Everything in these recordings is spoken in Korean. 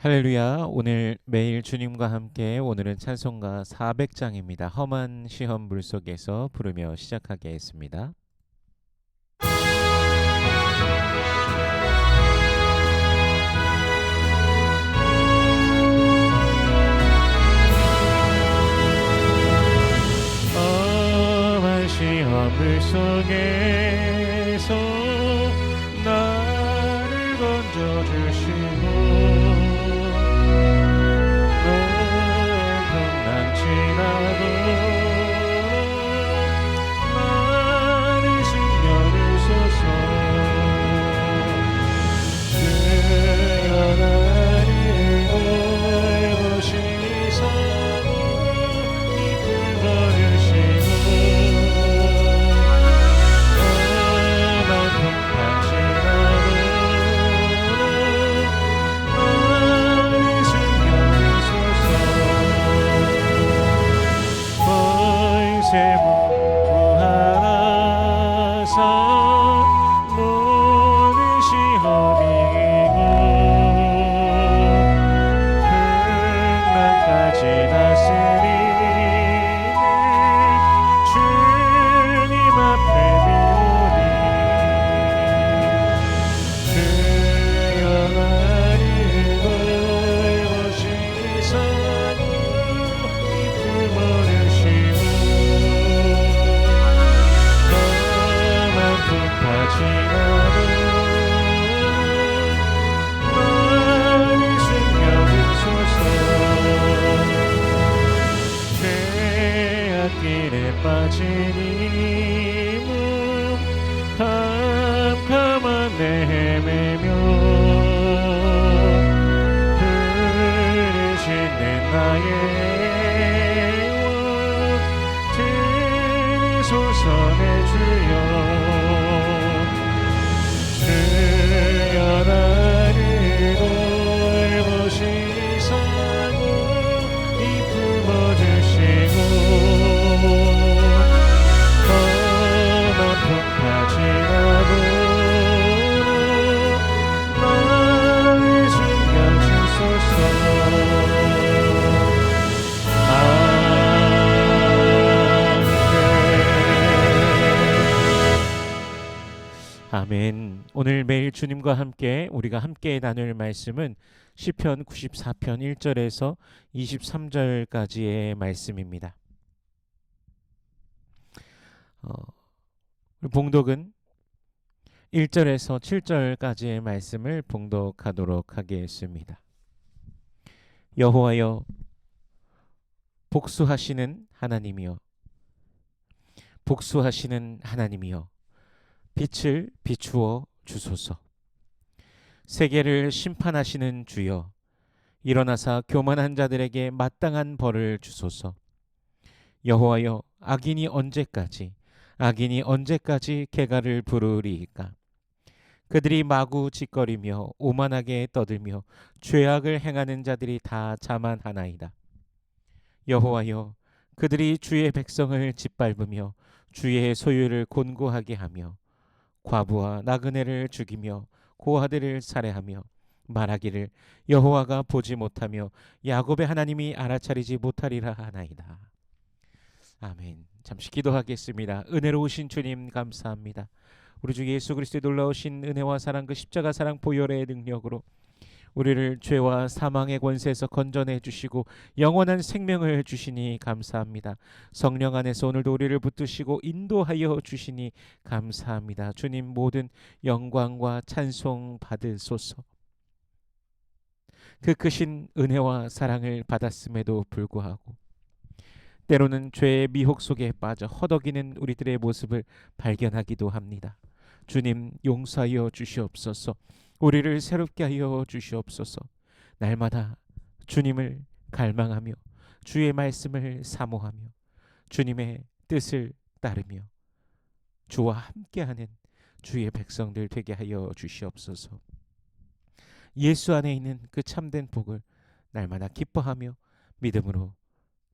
할렐루야. 오늘 매일 주님과 함께 오늘은 찬송가 400장입니다. 험한 시험 물속에서 부르며 시작하겠습니다. 험한 시험 물속에서 나를 건져주시고 지나고 나를 숨겨주소서. 주여 나를 돌보시사 이끌어 주시고 험한 풍파 지나고 나를 숨겨주소서. 세문 구하사 모든 시험이 이기고 풍랑까지 다스리는 주님 앞에 비오니 주여 나를 돌보시사 이끌어 주시고 지나도 나를 숨겨주소서. 죄악길에 빠진 이몸 캄캄한 내 헤매며 부르시는 나의 원 들으소서. 내 주여 주여 나를 돌보시사 이 품어주시고 험한 풍파 지나도 나를 숨겨주소서. 아멘. 오늘 매일 주님과 함께 우리가 함께 나눌 말씀은 시편 94편 1절에서 23절까지의 말씀입니다. 봉독은 1절에서 7절까지의 말씀을 봉독하도록 하겠습니다. 여호와여 복수하시는 하나님이여 복수하시는 하나님이여 빛을 비추어 주소서. 세계를 심판하시는 주여 일어나사 교만한 자들에게 마땅한 벌을 주소서. 여호와여 악인이 언제까지 개가를 부르리이까. 그들이 마구 짓거리며 오만하게 떠들며 죄악을 행하는 자들이 다 자만하나이다. 여호와여 그들이 주의 백성을 짓밟으며 주의 소유를 곤고하게 하며 과부와 나그네를 죽이며 고아들을 살해하며 말하기를 여호와가 보지 못하며 야곱의 하나님이 알아차리지 못하리라 하나이다. 아멘. 잠시 기도하겠습니다. 은혜로우신 주님 감사합니다. 우리 주 예수 그리스도의 놀라우신 은혜와 사랑, 그 십자가 사랑 보혈의 능력으로 우리를 죄와 사망의 권세에서 건져내 주시고 영원한 생명을 주시니 감사합니다. 성령 안에서 오늘도 우리를 붙드시고 인도하여 주시니 감사합니다. 주님 모든 영광과 찬송 받으소서. 그 크신 은혜와 사랑을 받았음에도 불구하고 때로는 죄의 미혹 속에 빠져 허덕이는 우리들의 모습을 발견하기도 합니다. 주님 용서하여 주시옵소서. 우리를 새롭게 하여 주시옵소서. 날마다 주님을 갈망하며 주의 말씀을 사모하며 주님의 뜻을 따르며 주와 함께하는 주의 백성들 되게 하여 주시옵소서. 예수 안에 있는 그 참된 복을 날마다 기뻐하며 믿음으로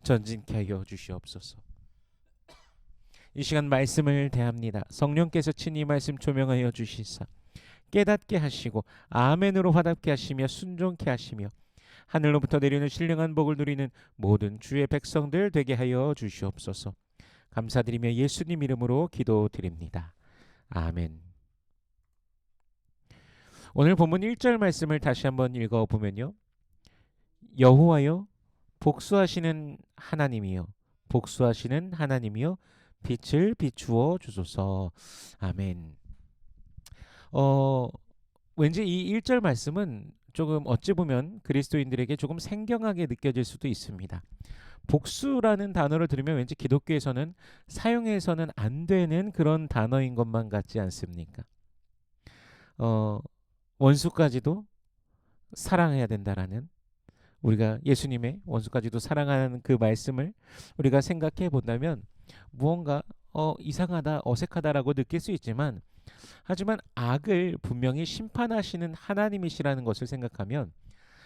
전진케 하여 주시옵소서. 이 시간 말씀을 대합니다. 성령께서 친히 말씀 조명하여 주시사 깨닫게 하시고 아멘으로 화답게 하시며 순종케 하시며 하늘로부터 내리는 신령한 복을 누리는 모든 주의 백성들 되게 하여 주시옵소서. 감사드리며 예수님 이름으로 기도드립니다. 아멘. 오늘 본문 1절 말씀을 다시 한번 읽어보면요. 여호와여 복수하시는 하나님이여 복수하시는 하나님이여 빛을 비추어 주소서. 아멘. 왠지 이 1절 말씀은 조금 어찌 보면 그리스도인들에게 조금 생경하게 느껴질 수도 있습니다. 복수라는 단어를 들으면 왠지 기독교에서는 사용해서는 안 되는 그런 단어인 것만 같지 않습니까? 원수까지도 사랑해야 된다라는, 우리가 예수님의 원수까지도 사랑하는 그 말씀을 우리가 생각해 본다면 무언가 이상하다, 어색하다라고 느낄 수 있지만, 하지만 악을 분명히 심판하시는 하나님이시라는 것을 생각하면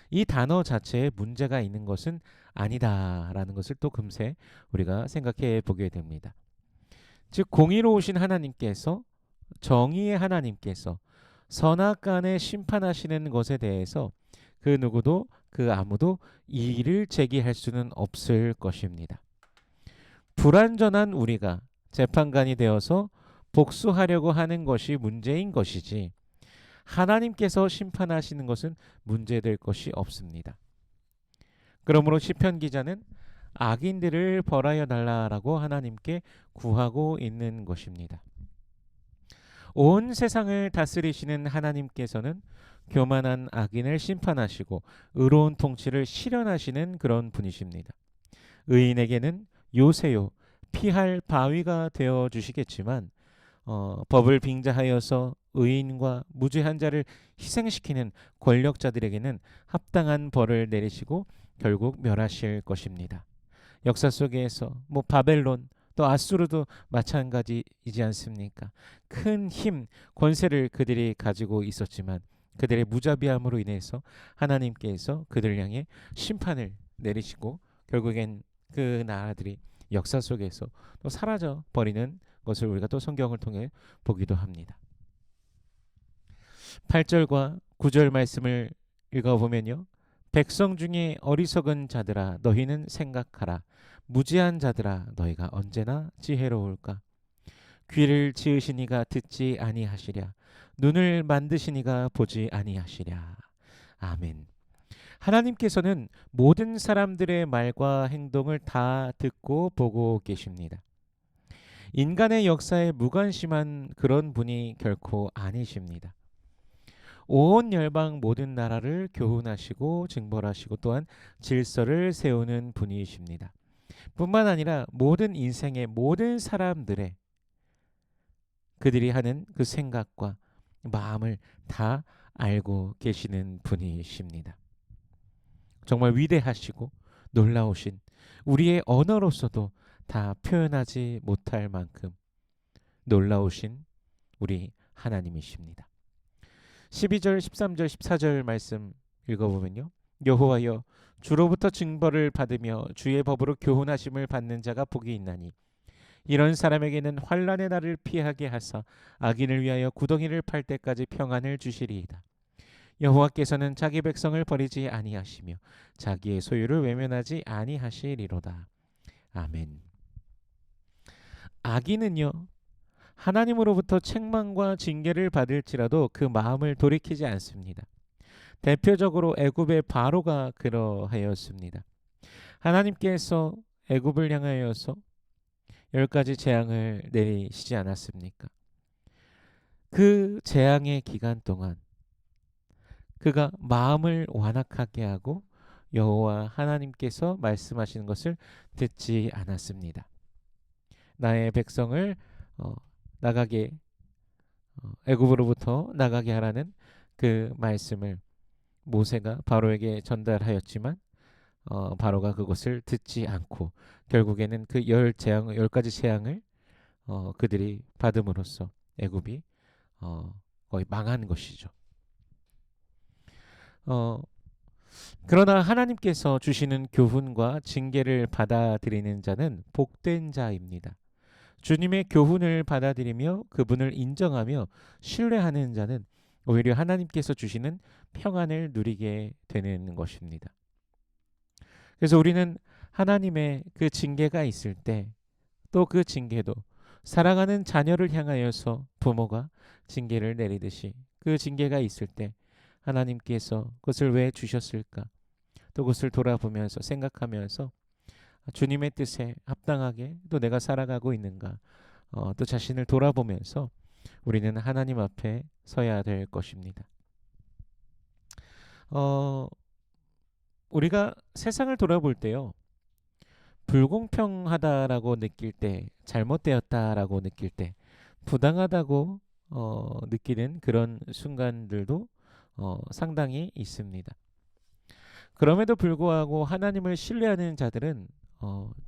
이 단어 자체에 문제가 있는 것은 아니다라는 것을 또 금세 우리가 생각해 보게 됩니다. 즉 공의로우신 하나님께서, 정의의 하나님께서 선악간에 심판하시는 것에 대해서 그 누구도 그 아무도 이의를 제기할 수는 없을 것입니다. 불완전한 우리가 재판관이 되어서 복수하려고 하는 것이 문제인 것이지, 하나님께서 심판하시는 것은 문제될 것이 없습니다. 그러므로 시편 기자는 악인들을 벌하여 달라라고 하나님께 구하고 있는 것입니다. 온 세상을 다스리시는 하나님께서는 교만한 악인을 심판하시고 의로운 통치를 실현하시는 그런 분이십니다. 의인에게는 요새요 피할 바위가 되어 주시겠지만 법을 빙자하여서 의인과 무죄한 자를 희생시키는 권력자들에게는 합당한 벌을 내리시고 결국 멸하실 것입니다. 역사 속에서 바벨론 또 아수르도 마찬가지이지 않습니까? 큰 힘, 권세를 그들이 가지고 있었지만 그들의 무자비함으로 인해서 하나님께서 그들을 향해 심판을 내리시고 결국엔 그 나라들이 역사 속에서 또 사라져 버리는 것을 우리가 또 성경을 통해 보기도 합니다. 8절과 9절 말씀을 읽어보면요. 백성 중에 어리석은 자들아 너희는 생각하라. 무지한 자들아 너희가 언제나 지혜로울까. 귀를 지으시니가 듣지 아니하시랴. 눈을 만드시니가 보지 아니하시랴. 아멘. 하나님께서는 모든 사람들의 말과 행동을 다 듣고 보고 계십니다. 인간의 역사에 무관심한 그런 분이 결코 아니십니다. 온 열방 모든 나라를 교훈하시고 징벌하시고 또한 질서를 세우는 분이십니다. 뿐만 아니라 모든 인생의 모든 사람들의 그들이 하는 그 생각과 마음을 다 알고 계시는 분이십니다. 정말 위대하시고 놀라우신, 우리의 언어로서도 다 표현하지 못할 만큼 놀라우신 우리 하나님이십니다. 12절, 13절, 14절 말씀 읽어보면요. 여호와여 주로부터 징벌을 받으며 주의 법으로 교훈하심을 받는 자가 복이 있나니 이런 사람에게는 환난의 날을 피하게 하사 악인을 위하여 구덩이를 팔 때까지 평안을 주시리이다. 여호와께서는 자기 백성을 버리지 아니하시며 자기의 소유를 외면하지 아니하시리로다. 아멘. 악인은요 하나님으로부터 책망과 징계를 받을지라도 그 마음을 돌이키지 않습니다. 대표적으로 애굽의 바로가 그러하였습니다. 하나님께서 애굽을 향하여서 10가지 재앙을 내리시지 않았습니까? 그 재앙의 기간 동안 그가 마음을 완악하게 하고 여호와 하나님께서 말씀하시는 것을 듣지 않았습니다. 나의 백성을 나가게 애굽으로부터 나가게 하라는 그 말씀을 모세가 바로에게 전달하였지만 바로가 그것을 듣지 않고 결국에는 그 10가지 재앙을 그들이 받음으로써 애굽이 거의 망한 것이죠. 그러나 하나님께서 주시는 교훈과 징계를 받아들이는 자는 복된 자입니다. 주님의 교훈을 받아들이며 그분을 인정하며 신뢰하는 자는 오히려 하나님께서 주시는 평안을 누리게 되는 것입니다. 그래서 우리는 하나님의 그 징계가 있을 때 또 그 징계도 사랑하는 자녀를 향하여서 부모가 징계를 내리듯이 그 징계가 있을 때 하나님께서 그것을 왜 주셨을까? 또 그것을 돌아보면서 생각하면서 주님의 뜻에 합당하게 또 내가 살아가고 있는가? 또 자신을 돌아보면서 우리는 하나님 앞에 서야 될 것입니다. 어, 우리가 세상을 돌아볼 때요. 불공평하다라고 느낄 때, 잘못되었다라고 느낄 때, 부당하다고 느끼는 그런 순간들도 상당히 있습니다. 그럼에도 불구하고 하나님을 신뢰하는 자들은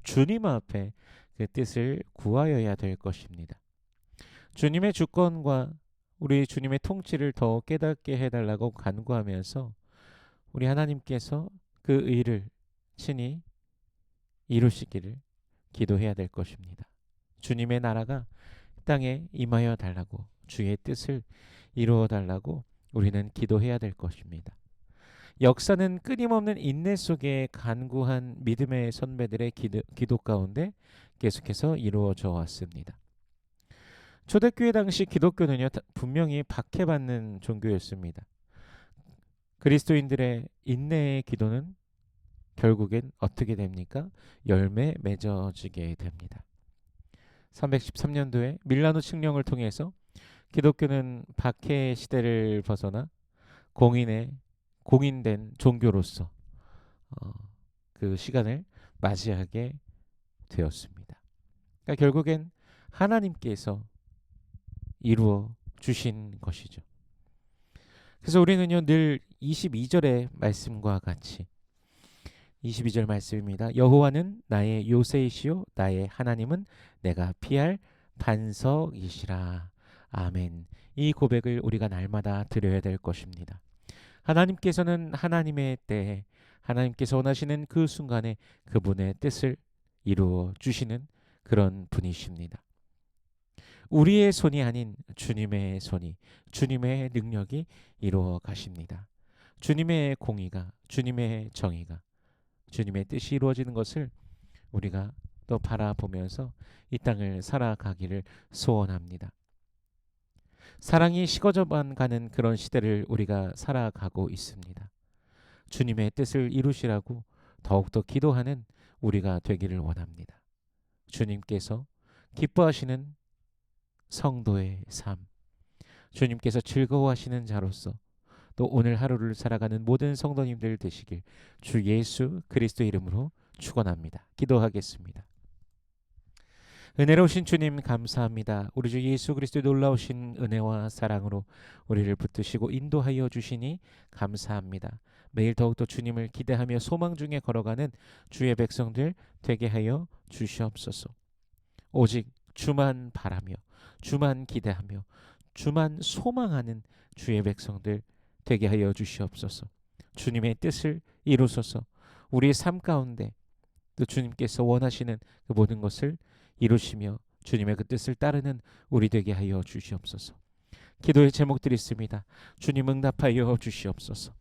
주님 앞에 그 뜻을 구하여야 될 것입니다. 주님의 주권과 우리 주님의 통치를 더 깨닫게 해달라고 간구하면서 우리 하나님께서 그 의를 친히 이루시기를 기도해야 될 것입니다. 주님의 나라가 땅에 임하여 달라고 주의 뜻을 이루어 달라고 우리는 기도해야 될 것입니다. 역사는 끊임없는 인내 속에 간구한 믿음의 선배들의 기도 가운데 계속해서 이루어져 왔습니다. 초대교회 당시 기독교는요, 분명히 박해받는 종교였습니다. 그리스도인들의 인내의 기도는 결국엔 어떻게 됩니까? 열매 맺어지게 됩니다. 313년도에 밀라노 칙령을 통해서 기독교는 박해 시대를 벗어나 공인된 종교로서 그 시간을 맞이하게 되었습니다. 그러니까 결국엔 하나님께서 이루어 주신 것이죠. 그래서 우리는요 늘 22절의 말씀과 같이 22절 말씀입니다. 여호와는 나의 요새이시요 나의 하나님은 내가 피할 반석이시라. 아멘. 이 고백을 우리가 날마다 드려야 될 것입니다. 하나님께서는 하나님의 때에 하나님께서 원하시는 그 순간에 그분의 뜻을 이루어 주시는 그런 분이십니다. 우리의 손이 아닌 주님의 손이, 주님의 능력이 이루어 가십니다. 주님의 공의가, 주님의 정의가, 주님의 뜻이 이루어지는 것을 우리가 또 바라보면서 이 땅을 살아가기를 소원합니다. 사랑이 식어져만 가는 그런 시대를 우리가 살아가고 있습니다. 주님의 뜻을 이루시라고 더욱더 기도하는 우리가 되기를 원합니다. 주님께서 기뻐하시는 성도의 삶, 주님께서 즐거워하시는 자로서 또 오늘 하루를 살아가는 모든 성도님들 되시길 주 예수 그리스도 이름으로 축원합니다. 기도하겠습니다. 은혜로우신 주님 감사합니다. 우리 주 예수 그리스도의 놀라우신 은혜와 사랑으로 우리를 붙드시고 인도하여 주시니 감사합니다. 매일 더욱더 주님을 기대하며 소망 중에 걸어가는 주의 백성들 되게 하여 주시옵소서. 오직 주만 바라며 주만 기대하며 주만 소망하는 주의 백성들 되게 하여 주시옵소서. 주님의 뜻을 이루소서. 우리의 삶 가운데 또 주님께서 원하시는 그 모든 것을 이루시며 주님의 그 뜻을 따르는 우리 되게 하여 주시옵소서. 기도의 제목들이 있습니다. 주님 응답하여 주시옵소서.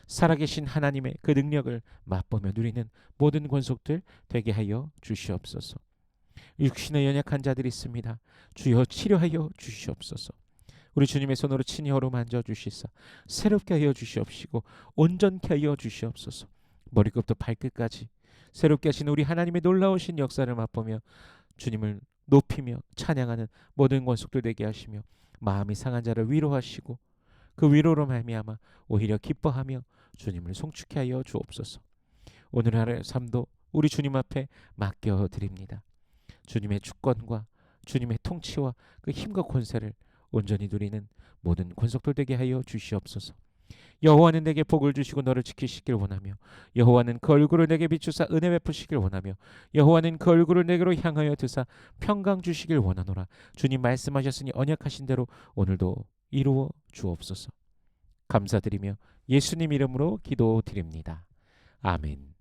살아계신 하나님의 그 능력을 맛보며 누리는 모든 권속들 되게 하여 주시옵소서. 육신에 연약한 자들이 있습니다. 주여 치료하여 주시옵소서. 우리 주님의 손으로 친히 어루만져 주시사 새롭게 하여 주시옵시고 온전케 하여 주시옵소서. 머리끝부터 발끝까지 새롭게 하신 우리 하나님의 놀라우신 역사를 맛보며 주님을 높이며 찬양하는 모든 권속들 되게 하시며 마음이 상한 자를 위로하시고 그 위로로 말미암아 오히려 기뻐하며 주님을 송축해 하여 주옵소서. 오늘 하루의 삶도 우리 주님 앞에 맡겨드립니다. 주님의 주권과 주님의 통치와 그 힘과 권세를 온전히 누리는 모든 권속들 되게 하여 주시옵소서. 여호와는 내게 복을 주시고 너를 지키시길 원하며 여호와는 그 얼굴을 내게 비추사 은혜 베푸시길 원하며 여호와는 그 얼굴을 내게로 향하여 드사 평강 주시길 원하노라. 주님 말씀하셨으니 언약하신 대로 오늘도 이루어 주옵소서. 감사드리며 예수님 이름으로 기도드립니다. 아멘.